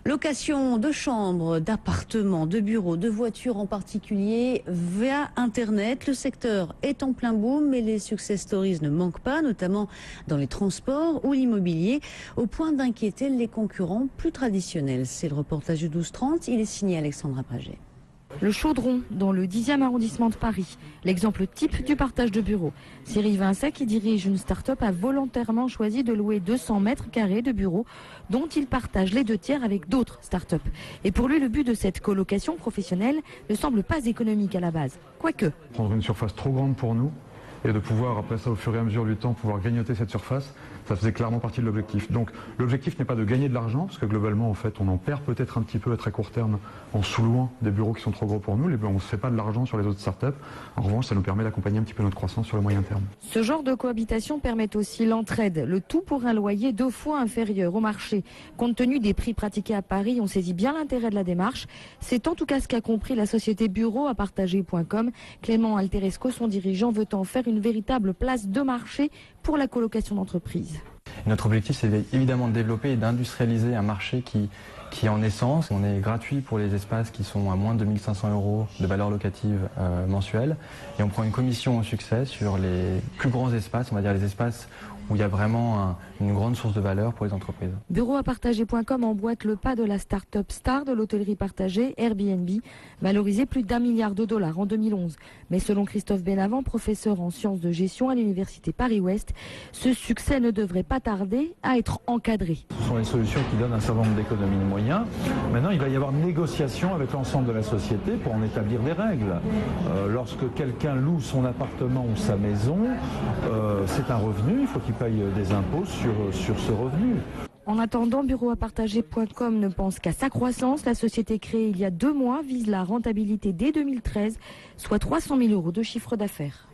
Location de chambres, d'appartements, de bureaux, de voitures en particulier via Internet. Le secteur est en plein boom, mais les success stories ne manquent pas, notamment dans les transports ou l'immobilier, au point d'inquiéter les concurrents plus traditionnels. C'est le reportage du 12-30, il est signé Alexandra Praget. Le Chaudron, dans le 10e arrondissement de Paris, l'exemple type du partage de bureaux. Cyril Vincet, qui dirige une start-up, a volontairement choisi de louer 200 mètres carrés de bureaux dont il partage les 2 tiers avec d'autres start-up. Et pour lui, le but de cette colocation professionnelle ne semble pas économique à la base. Quoique. Prendre une surface trop grande pour nous et de pouvoir, après ça, au fur et à mesure du temps, pouvoir grignoter cette surface, ça faisait clairement partie de l'objectif. Donc l'objectif n'est pas de gagner de l'argent, parce que globalement, en fait, on en perd peut-être un petit peu à très court terme en sous-louant des bureaux qui sont trop gros pour nous. On ne se fait pas de l'argent sur les autres startups. En revanche, ça nous permet d'accompagner un petit peu notre croissance sur le moyen terme. Ce genre de cohabitation permet aussi l'entraide, le tout pour un loyer 2 fois inférieur au marché. Compte tenu des prix pratiqués à Paris, on saisit bien l'intérêt de la démarche. C'est en tout cas ce qu'a compris la société bureauapartager.com. Clément Alteresco, son dirigeant, veut en faire une véritable place de marché pour la colocation d'entreprise. Notre objectif, c'est évidemment de développer et d'industrialiser un marché qui est en naissance. On est gratuit pour les espaces qui sont à moins de 2 500 € de valeur locative mensuelle. Et on prend une commission au succès sur les plus grands espaces, on va dire les espaces où il y a vraiment une grande source de valeur pour les entreprises. Bureauapartager.com emboîte le pas de la start-up star de l'hôtellerie partagée, Airbnb, valorisée plus d'1 milliard de dollars en 2011. Mais selon Christophe Benavent, professeur en sciences de gestion à l'université Paris-Ouest, ce succès ne devrait pas tarder à être encadré. Ce sont les solutions qui donnent un certain nombre d'économies de moyens. Maintenant, il va y avoir une négociation avec l'ensemble de la société pour en établir des règles. Lorsque quelqu'un loue son appartement ou sa maison, c'est un revenu, il faut qu'il paye des impôts sur ce revenu. En attendant, bureauapartager.com ne pense qu'à sa croissance. La société créée il y a 2 mois vise la rentabilité dès 2013, soit 300 000 € de chiffre d'affaires.